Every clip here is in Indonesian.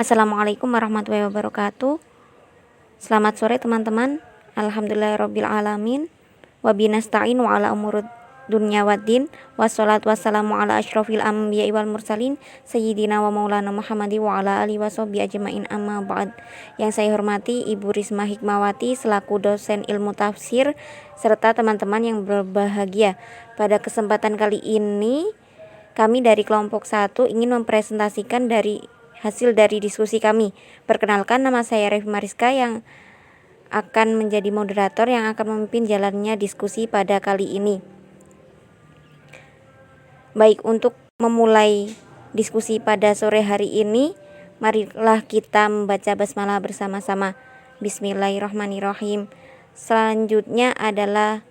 Assalamualaikum warahmatullahi wabarakatuh. Selamat sore teman-teman. Alhamdulillahirabbil alamin. Wabi nasta'in wa ala umurud dunya waddin. Wassalatu wassalamu ala asyrofil anbiya'i wal mursalin sayyidina wa maulana Muhammadi wa ala alihi washabihi ajmain, amma ba'd. Yang saya hormati Ibu Risma Hikmawati selaku dosen ilmu tafsir serta teman-teman yang berbahagia. Pada kesempatan kali ini kami dari kelompok 1 ingin mempresentasikan hasil dari diskusi kami. Perkenalkan, nama saya Revi Mariska yang akan menjadi moderator yang akan memimpin jalannya diskusi pada kali ini. Baik, untuk memulai diskusi pada sore hari ini, marilah kita membaca basmalah bersama-sama. Bismillahirrahmanirrahim. Selanjutnya adalah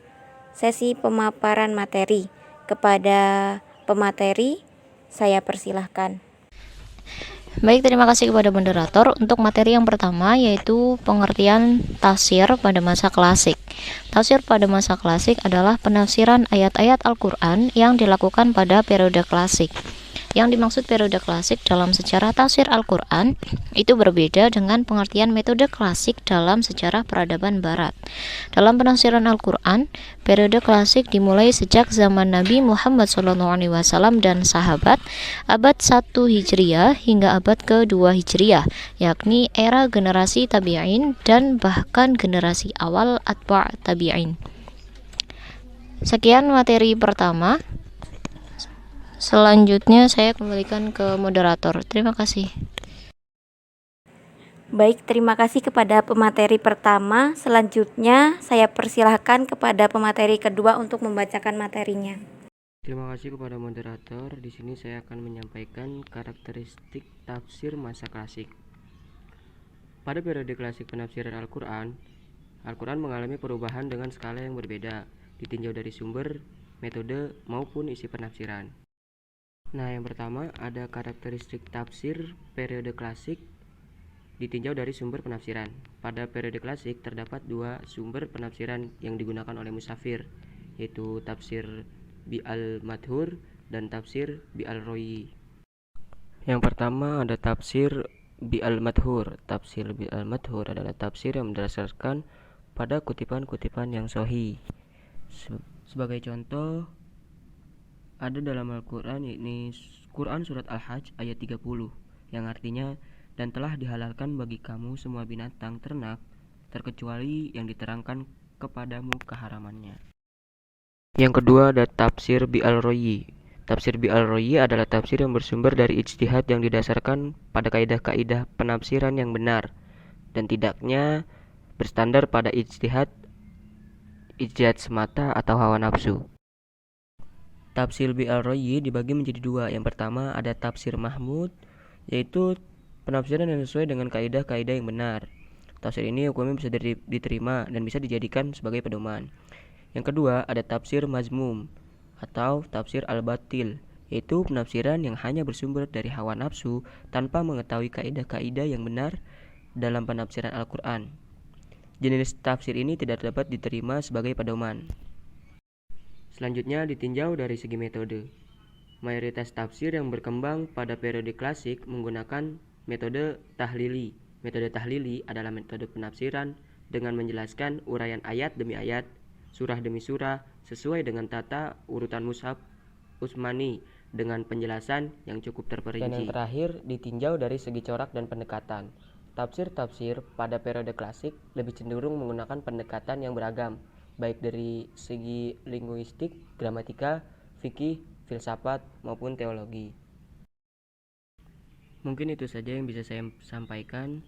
sesi pemaparan materi. Kepada pemateri, saya persilahkan. Baik, terima kasih kepada moderator. Untuk materi yang pertama yaitu pengertian tafsir pada masa klasik. Tafsir pada masa klasik adalah penafsiran ayat-ayat Al-Quran yang dilakukan pada periode klasik. Yang dimaksud periode klasik dalam sejarah tafsir Al-Quran itu berbeda dengan pengertian metode klasik dalam sejarah peradaban barat. Dalam penafsiran Al-Quran, periode klasik dimulai sejak zaman Nabi Muhammad SAW dan sahabat, abad 1 Hijriah hingga abad ke-2 Hijriah, yakni era generasi tabi'in dan bahkan generasi awal atba' tabi'in. Sekian materi pertama. Selanjutnya saya kembalikan ke moderator. Terima kasih. Baik, terima kasih kepada pemateri pertama. Selanjutnya saya persilahkan kepada pemateri kedua untuk membacakan materinya. Terima kasih kepada moderator. Di sini saya akan menyampaikan karakteristik tafsir masa klasik. Pada periode klasik penafsiran Al-Quran mengalami perubahan dengan skala yang berbeda, ditinjau dari sumber, metode, maupun isi penafsiran. Nah, yang pertama ada karakteristik tafsir periode klasik ditinjau dari sumber penafsiran. Pada periode klasik terdapat dua sumber penafsiran yang digunakan oleh musafir, yaitu tafsir Bi'al-Madhur dan tafsir Bi'al-Royi. Yang pertama ada tafsir Bi'al-Madhur. Tafsir Bi'al-Madhur adalah tafsir yang berdasarkan pada kutipan-kutipan yang sahih. Sebagai contoh, ada dalam Al-Quran, yakni Quran Surat Al-Hajj ayat 30, yang artinya, dan telah dihalalkan bagi kamu semua binatang ternak, terkecuali yang diterangkan kepadamu keharamannya. Yang kedua ada tafsir Bi'al-Royi. Tafsir Bi'al-Royi adalah tafsir yang bersumber dari ijtihad yang didasarkan pada kaidah-kaidah penafsiran yang benar, dan tidaknya berstandar pada ijtihad semata atau hawa nafsu. Tafsir Bi'al-Royi dibagi menjadi dua. Yang pertama ada tafsir Mahmud, yaitu penafsiran yang sesuai dengan kaidah-kaidah yang benar. Tafsir ini hukumnya bisa diterima dan bisa dijadikan sebagai pedoman. Yang kedua ada tafsir Mazmum atau tafsir Al-Batil, yaitu penafsiran yang hanya bersumber dari hawa nafsu tanpa mengetahui kaidah-kaidah yang benar dalam penafsiran Al-Quran. Jenis tafsir ini tidak dapat diterima sebagai pedoman. Selanjutnya ditinjau dari segi metode. Mayoritas tafsir yang berkembang pada periode klasik menggunakan metode tahlili. Metode tahlili adalah metode penafsiran dengan menjelaskan uraian ayat demi ayat, surah demi surah sesuai dengan tata urutan mushaf Utsmani dengan penjelasan yang cukup terperinci. Dan yang terakhir ditinjau dari segi corak dan pendekatan. Tafsir-tafsir pada periode klasik lebih cenderung menggunakan pendekatan yang beragam, baik dari segi linguistik, gramatika, fikih, filsafat, maupun teologi. Mungkin itu saja yang bisa saya sampaikan.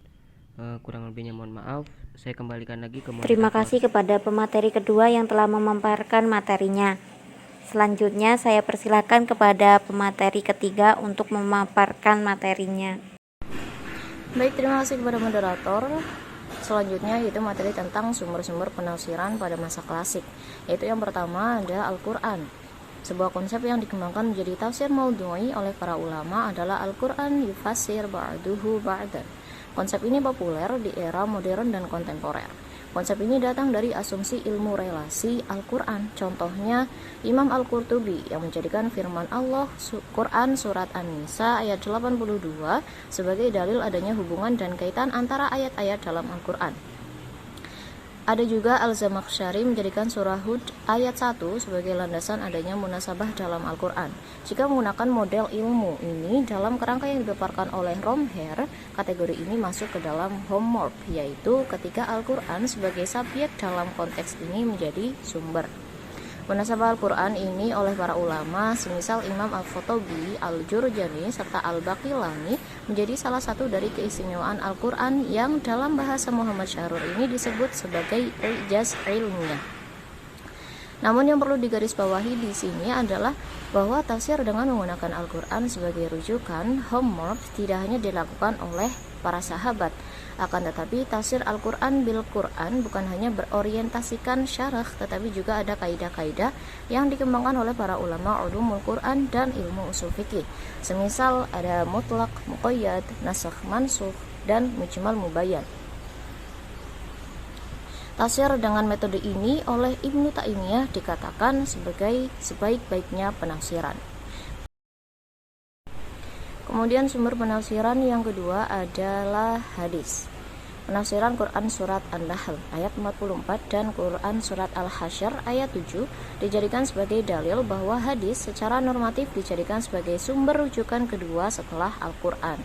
Kurang lebihnya mohon maaf. Saya kembalikan lagi ke moderator. Terima kasih kepada pemateri kedua yang telah memaparkan materinya. Selanjutnya saya persilakan kepada pemateri ketiga untuk memaparkan materinya. Baik, terima kasih kepada moderator. Selanjutnya yaitu materi tentang sumber-sumber penafsiran pada masa klasik. Yaitu yang pertama ada Al-Quran. Sebuah konsep yang dikembangkan menjadi tafsir maudhu'i oleh para ulama adalah Al-Quran yufassir ba'duhu ba'dan. Konsep ini populer di era modern dan kontemporer. Konsep ini datang dari asumsi ilmu relasi Al-Quran. Contohnya, Imam Al-Qurtubi yang menjadikan firman Allah Quran Surat An-Nisa ayat 82 sebagai dalil adanya hubungan dan kaitan antara ayat-ayat dalam Al-Quran. Ada juga Al-Zamakhsyari menjadikan surah Hud ayat 1 sebagai landasan adanya munasabah dalam Al-Quran. Jika menggunakan model ilmu ini dalam kerangka yang dipaparkan oleh Romher, kategori ini masuk ke dalam homomorph, yaitu ketika Al-Quran sebagai subjek dalam konteks ini menjadi sumber. Munasabah Al-Quran ini oleh para ulama, semisal Imam Al-Khattabi, Al-Jurjani, serta Al-Baqilani, menjadi salah satu dari keistimewaan Al-Quran yang dalam bahasa Muhammad Syahrur ini disebut sebagai ijaz ilmiah. Namun yang perlu digarisbawahi di sini adalah bahwa tafsir dengan menggunakan Al-Quran sebagai rujukan homomorph tidak hanya dilakukan oleh para sahabat, akan tetapi tafsir Al-Quran bil Quran bukan hanya berorientasikan syarah, tetapi juga ada kaidah-kaidah yang dikembangkan oleh para ulama ulumul Quran dan ilmu usul fikih. Semisal ada mutlak, muqayyad, nasakh mansukh, dan mujmal mubayyan. Tafsir dengan metode ini oleh Ibnu Taimiyah dikatakan sebagai sebaik-baiknya penafsiran. Kemudian sumber penafsiran yang kedua adalah hadis. Penafsiran Quran Surat An-Nahl ayat 44 dan Quran Surat Al-Hasyr ayat 7 dijadikan sebagai dalil bahwa hadis secara normatif dijadikan sebagai sumber rujukan kedua setelah Al-Quran.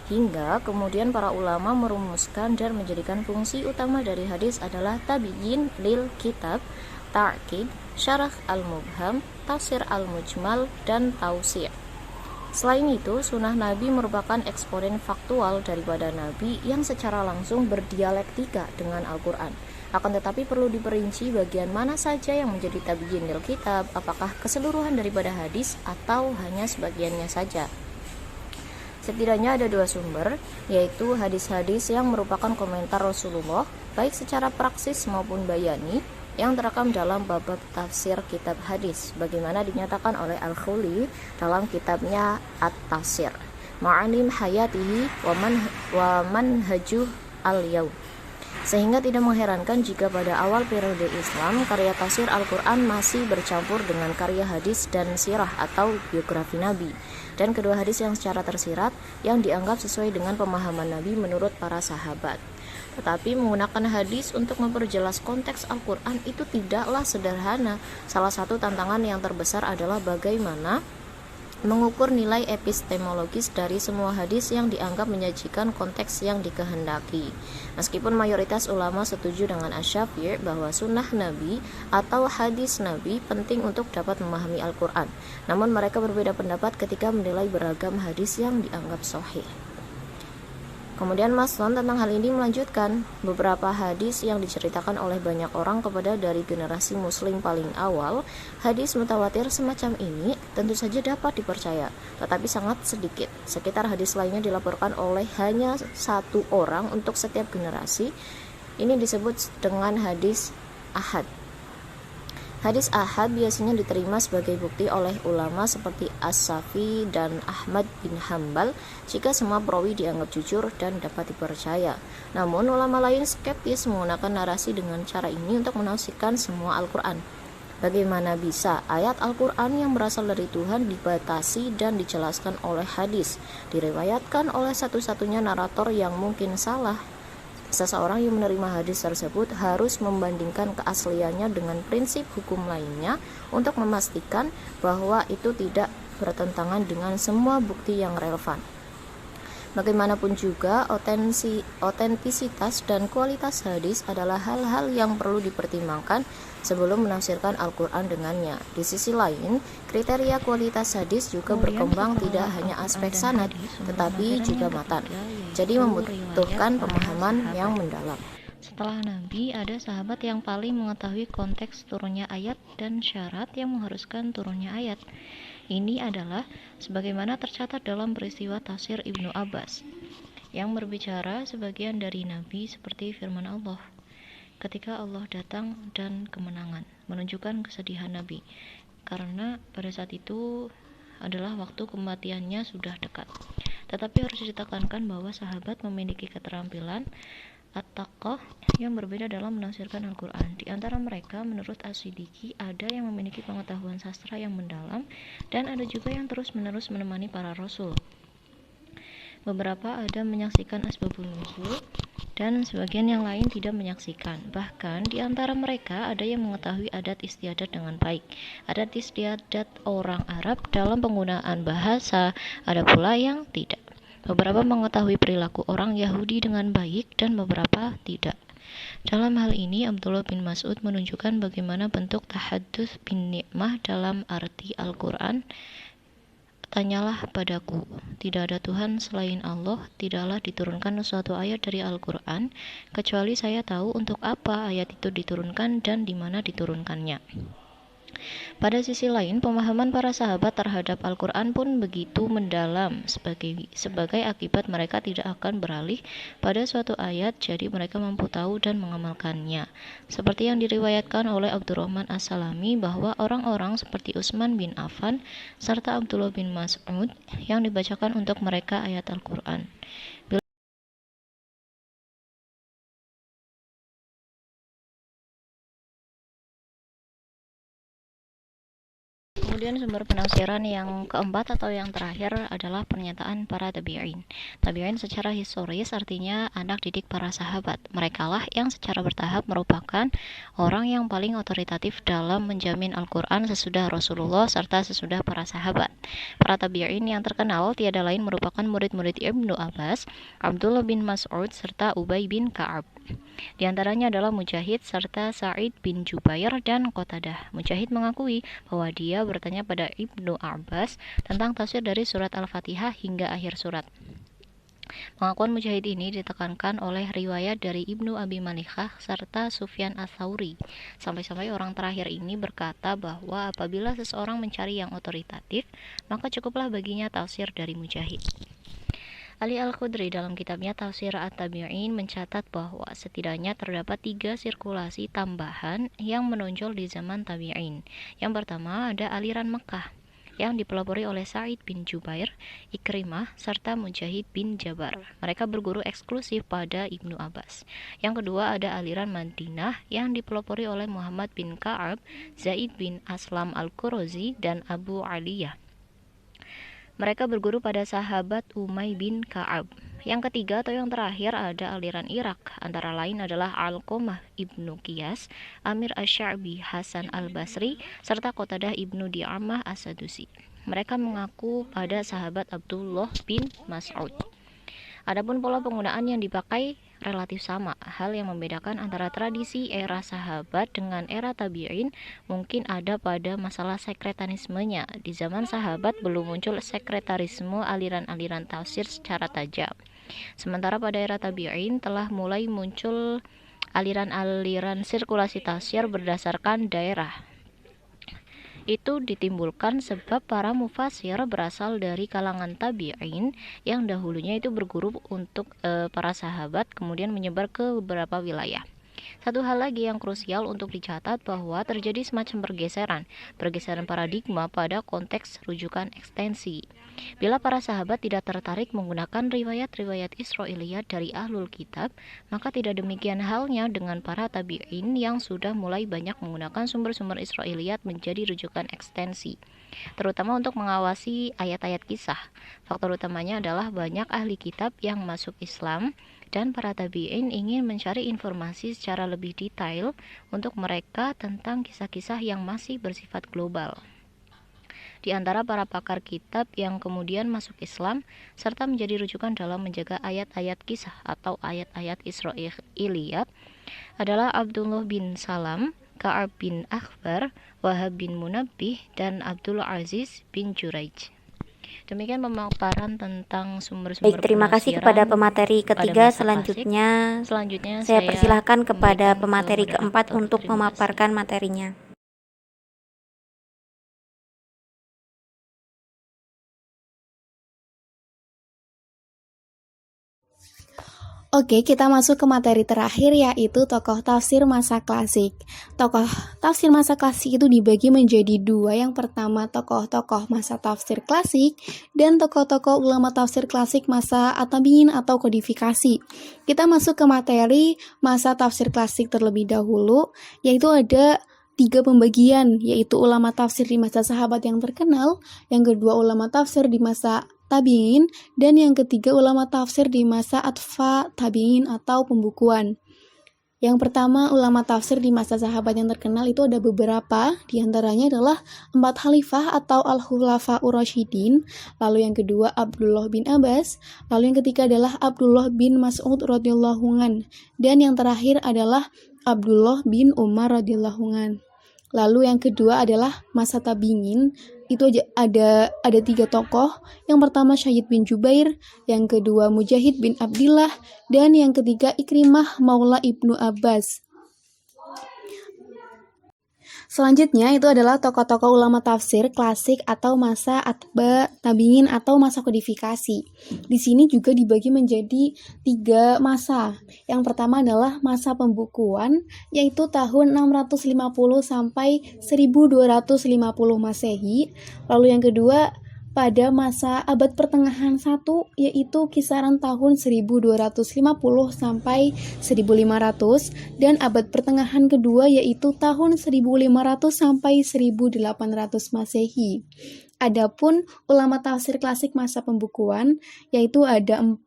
Hingga kemudian para ulama merumuskan dan menjadikan fungsi utama dari hadis adalah tabyin lil kitab, ta'kid, syarah al-mubham, tafsir al-mujmal, dan tausir. Selain itu, sunnah Nabi merupakan eksponen faktual daripada Nabi yang secara langsung berdialektika dengan Al-Quran. Akan tetapi perlu diperinci bagian mana saja yang menjadi tabyin lil kitab, apakah keseluruhan daripada hadis atau hanya sebagiannya saja. Setidaknya ada dua sumber, yaitu hadis-hadis yang merupakan komentar Rasulullah, baik secara praksis maupun bayani, yang terekam dalam bab tafsir kitab hadis, bagaimana dinyatakan oleh Al-Khuli dalam kitabnya At-Tafsir, Ma'alim Hayatihi wa Manhajuh Al-Yaum. Sehingga tidak mengherankan jika pada awal periode Islam, karya tafsir Al-Quran masih bercampur dengan karya hadis dan sirah atau biografi Nabi, dan kedua hadis yang secara tersirat yang dianggap sesuai dengan pemahaman Nabi menurut para sahabat. Tetapi menggunakan hadis untuk memperjelas konteks Al-Quran itu tidaklah sederhana. Salah satu tantangan yang terbesar adalah bagaimana mengukur nilai epistemologis dari semua hadis yang dianggap menyajikan konteks yang dikehendaki. Meskipun mayoritas ulama setuju dengan Asy-Syafi'i bahwa sunnah Nabi atau hadis Nabi penting untuk dapat memahami Al-Quran, namun mereka berbeda pendapat ketika menilai beragam hadis yang dianggap sahih. Kemudian Maslon tentang hal ini melanjutkan, beberapa hadis yang diceritakan oleh banyak orang kepada dari generasi muslim paling awal, hadis mutawatir semacam ini tentu saja dapat dipercaya, tetapi sangat sedikit. Sekitar hadis lainnya dilaporkan oleh hanya satu orang untuk setiap generasi. Ini disebut dengan hadis ahad. Hadis ahad biasanya diterima sebagai bukti oleh ulama seperti As-Safi dan Ahmad bin Hambal jika semua perawi dianggap jujur dan dapat dipercaya. Namun ulama lain skeptis menggunakan narasi dengan cara ini untuk menafsirkan semua Al-Quran. Bagaimana bisa ayat Al-Quran yang berasal dari Tuhan dibatasi dan dijelaskan oleh hadis, diriwayatkan oleh satu-satunya narator yang mungkin salah? Seseorang yang menerima hadis tersebut harus membandingkan keasliannya dengan prinsip hukum lainnya untuk memastikan bahwa itu tidak bertentangan dengan semua bukti yang relevan. Bagaimanapun juga, otentisitas dan kualitas hadis adalah hal-hal yang perlu dipertimbangkan sebelum menafsirkan Al-Quran dengannya. Di sisi lain, kriteria kualitas hadis juga berkembang tidak hanya aspek sanad, tetapi juga matan. Jadi membutuhkan pemahaman yang mendalam. Setelah Nabi, ada sahabat yang paling mengetahui konteks turunnya ayat dan syarat yang mengharuskan turunnya ayat. Ini adalah sebagaimana tercatat dalam peristiwa tafsir Ibnu Abbas yang berbicara sebagian dari Nabi seperti firman Allah. Ketika Allah datang dan kemenangan, menunjukkan kesedihan Nabi, karena pada saat itu adalah waktu kematiannya sudah dekat. Tetapi harus ditekankan bahwa sahabat memiliki keterampilan at-Taqah yang berbeda dalam menafsirkan Al-Quran. Di antara mereka, menurut As-Siddiqi, ada yang memiliki pengetahuan sastra yang mendalam dan ada juga yang terus-menerus menemani para rasul. Beberapa ada menyaksikan asbabun nuzul dan sebagian yang lain tidak menyaksikan. Bahkan di antara mereka ada yang mengetahui adat istiadat dengan baik. Adat istiadat orang Arab dalam penggunaan bahasa, ada pula yang tidak. Beberapa mengetahui perilaku orang Yahudi dengan baik dan beberapa tidak. Dalam hal ini, Abdullah bin Mas'ud menunjukkan bagaimana bentuk tahaddus bin nikmah dalam arti Al-Quran. Tanyalah padaku, tidak ada Tuhan selain Allah, tidaklah diturunkan suatu ayat dari Al-Quran, kecuali saya tahu untuk apa ayat itu diturunkan dan di mana diturunkannya. Pada sisi lain, pemahaman para sahabat terhadap Al-Quran pun begitu mendalam, sebagai akibat mereka tidak akan beralih pada suatu ayat, jadi mereka mampu tahu dan mengamalkannya. Seperti yang diriwayatkan oleh Abdurrahman As-Salami bahwa orang-orang seperti Utsman bin Affan serta Abdullah bin Mas'ud yang dibacakan untuk mereka ayat Al-Quran. Kemudian sumber penafsiran yang keempat atau yang terakhir adalah pernyataan para tabi'in. Tabi'in secara historis artinya anak didik para sahabat. Merekalah yang secara bertahap merupakan orang yang paling otoritatif dalam menjamin Al-Quran sesudah Rasulullah serta sesudah para sahabat. Para tabi'in yang terkenal tiada lain merupakan murid-murid Ibnu Abbas, Abdullah bin Mas'ud serta Ubay bin Ka'ab. Di antaranya adalah Mujahid serta Sa'id bin Jubair dan Qatadah. Mujahid mengakui bahwa dia bertanya pada Ibnu Abbas tentang tafsir dari surat Al-Fatihah hingga akhir surat. Pengakuan Mujahid ini ditekankan oleh riwayat dari Ibnu Abi Malikah serta Sufyan Ats-Tsauri. Sampai-sampai orang terakhir ini berkata bahwa apabila seseorang mencari yang otoritatif, maka cukuplah baginya tafsir dari Mujahid. Ali Al-Khudri dalam kitabnya Tafsir At-Tabi'in mencatat bahwa setidaknya terdapat 3 sirkulasi tambahan yang menonjol di zaman Tabi'in. Yang pertama ada aliran Mekah yang dipelopori oleh Sa'id bin Jubair, Ikrimah, serta Mujahid bin Jabar. Mereka berguru eksklusif pada Ibnu Abbas. Yang kedua ada aliran Madinah yang dipelopori oleh Muhammad bin Ka'ab, Zaid bin Aslam Al-Qurazi, dan Abu Aliyah. Mereka berguru pada sahabat Umay bin Ka'ab. Yang ketiga atau yang terakhir ada aliran Irak, antara lain adalah Alqamah ibnu Qiyas, Amir Asy-Sya'bi, Hasan al-Basri, serta Qatadah ibnu Di'amah As-Sadusi. Mereka mengaku pada sahabat Abdullah bin Mas'ud. Adapun pola penggunaan yang dipakai relatif sama. Hal yang membedakan antara tradisi era sahabat dengan era tabi'in mungkin ada pada masalah sekretarismenya. Di zaman sahabat belum muncul sekretarisme aliran-aliran tafsir secara tajam. Sementara pada era tabi'in telah mulai muncul aliran-aliran sirkulasi tafsir berdasarkan daerah. Itu ditimbulkan sebab para mufasir berasal dari kalangan tabi'in yang dahulunya itu berguru untuk para sahabat, kemudian menyebar ke beberapa wilayah. Satu hal lagi yang krusial untuk dicatat bahwa terjadi semacam pergeseran paradigma pada konteks rujukan ekstensi. Bila para sahabat tidak tertarik menggunakan riwayat-riwayat Israiliyat dari Ahlul Kitab, maka tidak demikian halnya dengan para tabi'in yang sudah mulai banyak menggunakan sumber-sumber Israiliyat menjadi rujukan ekstensi, terutama untuk mengawasi ayat-ayat kisah. Faktor utamanya adalah banyak ahli kitab yang masuk Islam dan para tabi'in ingin mencari informasi secara lebih detail untuk mereka tentang kisah-kisah yang masih bersifat global. Di antara para pakar kitab yang kemudian masuk Islam serta menjadi rujukan dalam menjaga ayat-ayat kisah atau ayat-ayat Israiliyat adalah Abdullah bin Salam, Ka'ab bin Akhbar, Wahab bin Munabbih, dan Abdul Aziz bin Juraij. Demikian pemaparan tentang sumber-sumber Baik, terima kasih kepada pemateri ketiga. Selanjutnya saya persilahkan kepada pemateri keempat untuk memaparkan materinya. Oke, kita masuk ke materi terakhir yaitu tokoh tafsir masa klasik. Tokoh tafsir masa klasik itu dibagi menjadi dua. Yang pertama tokoh-tokoh masa tafsir klasik dan tokoh-tokoh ulama tafsir klasik masa at-tabi'in atau kodifikasi. Kita masuk ke materi masa tafsir klasik terlebih dahulu, yaitu ada 3 pembagian, yaitu ulama tafsir di masa sahabat yang terkenal, yang kedua ulama tafsir di masa tabi'in, dan yang ketiga ulama tafsir di masa atfa tabi'in atau pembukuan. Yang pertama ulama tafsir di masa sahabat yang terkenal itu ada beberapa, diantaranya adalah 4 khalifah atau al-khulafa ur-rasyidin, lalu yang kedua Abdullah bin Abbas, lalu yang ketiga adalah Abdullah bin Mas'ud radhiyallahu an, dan yang terakhir adalah Abdullah bin Umar radhiyallahu an. Lalu yang kedua adalah masa tabi'in, itu ada 3 tokoh. Yang pertama Syahid bin Jubair, yang kedua Mujahid bin Abdillah, dan yang ketiga Ikrimah Maula Ibnu Abbas. Selanjutnya itu adalah tokoh-tokoh ulama tafsir klasik atau masa atba tabi'in atau masa kodifikasi. Di sini juga dibagi menjadi 3 masa. Yang pertama adalah masa pembukuan, yaitu tahun 650 sampai 1250 Masehi. Lalu yang kedua pada masa abad pertengahan 1, yaitu kisaran tahun 1250 sampai 1500, dan abad pertengahan kedua yaitu tahun 1500 sampai 1800 Masehi. Adapun ulama tafsir klasik masa pembukuan yaitu ada 4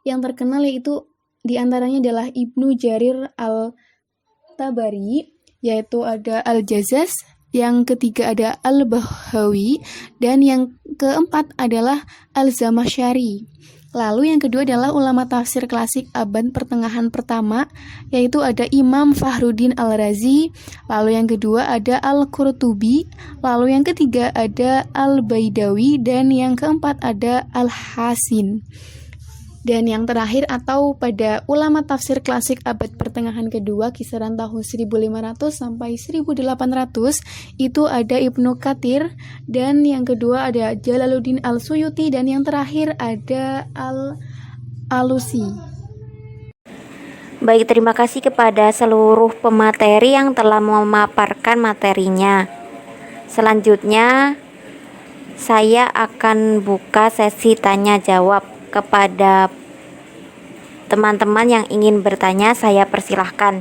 yang terkenal, yaitu diantaranya adalah Ibnu Jarir al-Tabari, yaitu ada Al-Jazaz, yang ketiga ada Al-Bahawi, dan yang keempat adalah Al-Zamakhsyari. Lalu yang kedua adalah ulama tafsir klasik abad pertengahan pertama, yaitu ada Imam Fakhruddin Al-Razi, lalu yang kedua ada Al-Qurtubi, lalu yang ketiga ada Al-Baidawi, dan yang keempat ada Al-Hasin. Dan yang terakhir atau pada ulama tafsir klasik abad pertengahan kedua kisaran tahun 1500 sampai 1800 itu ada Ibnu Katsir, dan yang kedua ada Jalaluddin Al-Suyuti, dan yang terakhir ada Al-Alusi. Baik, terima kasih kepada seluruh pemateri yang telah memaparkan materinya. Selanjutnya saya akan buka sesi tanya jawab. Kepada teman-teman yang ingin bertanya, saya persilahkan.